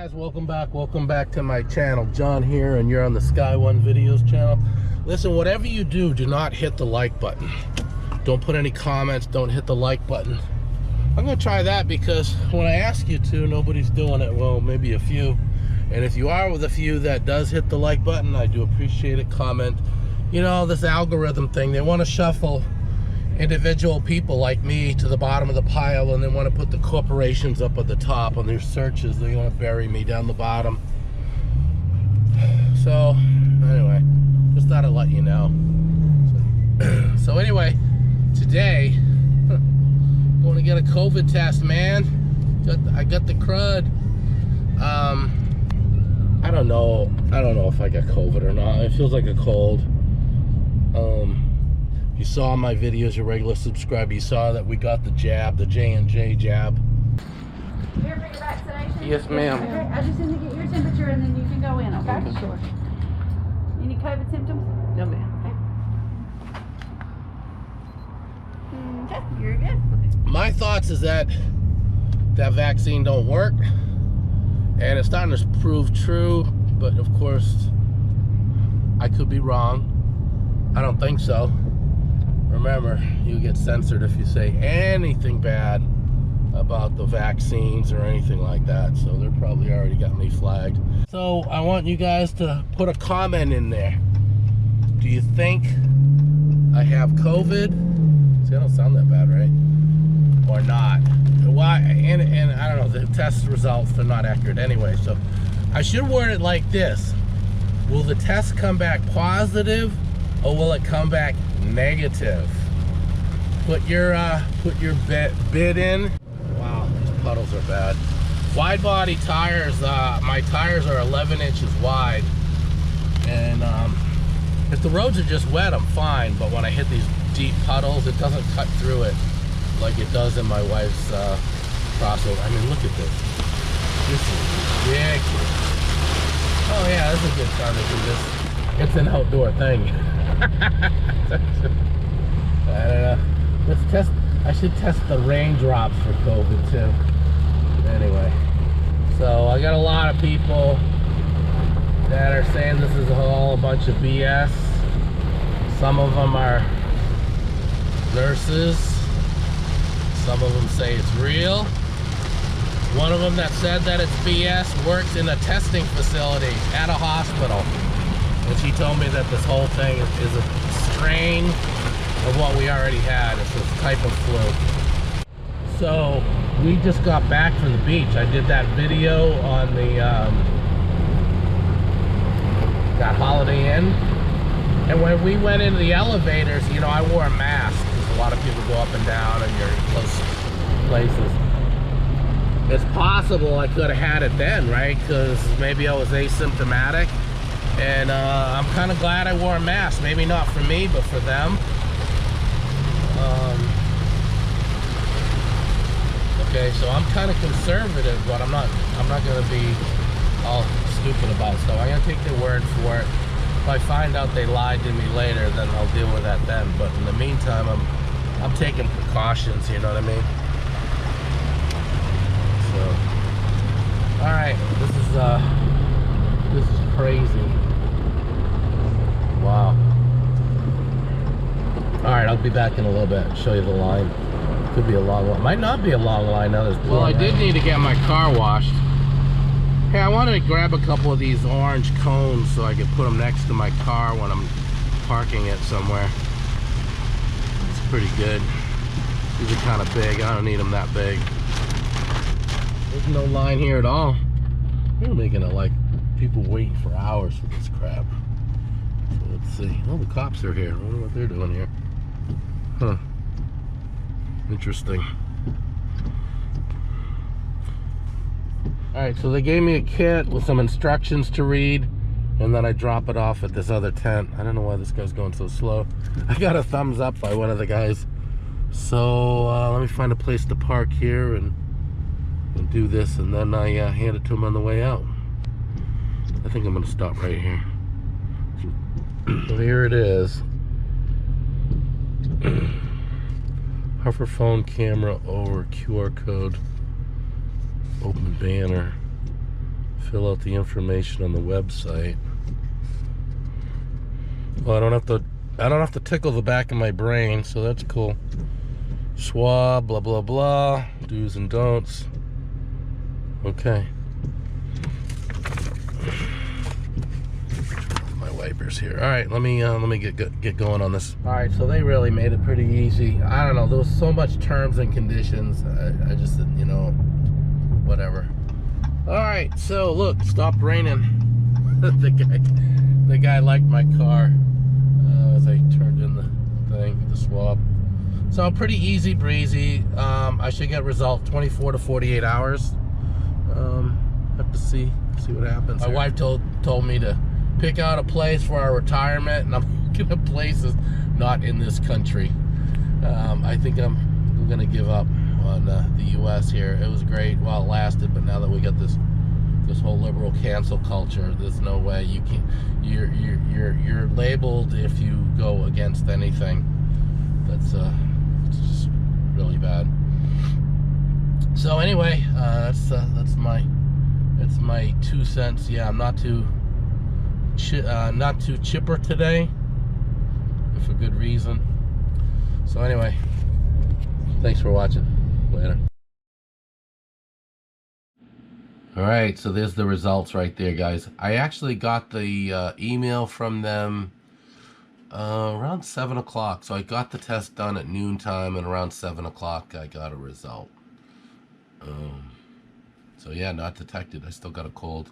guys, welcome back to my channel. John here, and you're on the Sky One Videos channel. Listen, whatever you do, do not hit the like button. Don't put any comments, don't hit the like button. I'm gonna try that because when I ask you to, nobody's doing it. Well, maybe a few. And if you are with a few that does hit the like button, I do appreciate it. Comment. You know, this algorithm thing, they want to shuffle individual people like me to the bottom of the pile, and they want to put the corporations up at the top on their searches. They want to bury me down the bottom. So anyway, just thought I'd let you know. So anyway, today going to get a COVID test, man. I got the crud. I don't know if I got COVID or not. It feels like a cold. You saw my videos, your regular subscriber, you saw that we got the jab, the J&J jab. You here for your vaccination? Yes, ma'am. Okay, I just need to get your temperature and then you can go in, okay? Okay. Sure. Any COVID symptoms? No, ma'am. Okay, you're good. My thoughts is that vaccine don't work, and it's starting to prove true, but of course, I could be wrong. I don't think so. Remember, you get censored if you say anything bad about the vaccines or anything like that, so they're probably already got me flagged. So I want you guys to put a comment in there. Do you think I have COVID? See, I don't sound that bad, right? Or not? Why? And I don't know, the test results, they're not accurate anyway, so I should word it like this. Will the test come back positive, or will it come back negative? Put your bid in. Wow, these puddles are bad. Wide body tires, my tires are 11 inches wide, and if the roads are just wet, I'm fine, but when I hit these deep puddles, it doesn't cut through it like it does in my wife's crossover. I mean, look at this. This is ridiculous. Oh yeah, this is a good time to do this. It's an outdoor thing. I don't know. Let's test. I should test the raindrops for COVID too. Anyway, so I got a lot of people that are saying this is all a bunch of BS. Some of them are nurses. Some of them say it's real. One of them that said that it's BS works in a testing facility at a hospital. And she told me that this whole thing is a strain of what we already had. It's this type of flu. So we just got back from the beach. I did that video on the that Holiday Inn. And when we went into the elevators, you know, I wore a mask because a lot of people go up and down and you're in close places. It's possible I could have had it then, right? Because maybe I was asymptomatic. And I'm kind of glad I wore a mask. Maybe not for me, but for them. Okay, so I'm kind of conservative, but I'm not going to be all stupid about it. So I'm going to take their word for it. If I find out they lied to me later, then I'll deal with that then. But in the meantime, I'm taking precautions. You know what I mean? So, all right, this is crazy. Wow. All right, I'll be back in a little bit. Show you the line. Could be a long line. Might not be a long line now. Well, I did need to get my car washed. Hey, I wanted to grab a couple of these orange cones so I could put them next to my car when I'm parking it somewhere. It's pretty good. These are kind of big. I don't need them that big. There's no line here at all. We're making it like people waiting for hours for this crap. So let's see. Oh, the cops are here. I wonder what they're doing here. Huh. Interesting. Alright, so they gave me a kit with some instructions to read, and then I drop it off at this other tent. I don't know why this guy's going so slow. I got a thumbs up by one of the guys. So let me find a place to park here and do this, and then I hand it to him on the way out. I think I'm going to stop right here. So here it is. Hover phone camera over QR code. Open banner. fill out the information on the website. Well, I don't have to tickle the back of my brain, so that's cool. Swab, blah blah blah, do's and don'ts. Okay. My wipers here. All right, let me get going on this. All right, so they really made it pretty easy. I don't know, there was so much terms and conditions. I just, you know, whatever. All right, so look, stopped raining. the guy liked my car as I turned in the thing, the swab. So pretty easy breezy. I should get result 24 to 48 hours. Have to see what happens. My wife told me to pick out a place for our retirement, and I'm looking at places not in this country. I think I'm gonna give up on the U.S. here. It was great while it lasted, but now that we got this whole liberal cancel culture, there's no way you can. You're labeled if you go against anything. That's it's just really bad. So anyway, that's my 2 cents. Yeah, I'm not too chipper today, and for good reason. So anyway, thanks for watching. Later. All right, so there's the results right there, guys. I actually got the email from them around 7 o'clock. So I got the test done at noontime, and around 7 o'clock I got a result. So yeah, not detected. I still got a cold,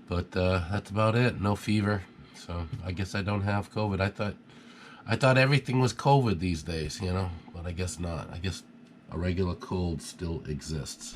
but that's about it. No fever, so I guess I don't have COVID. I thought everything was COVID these days, you know, but I guess not. I guess a regular cold still exists.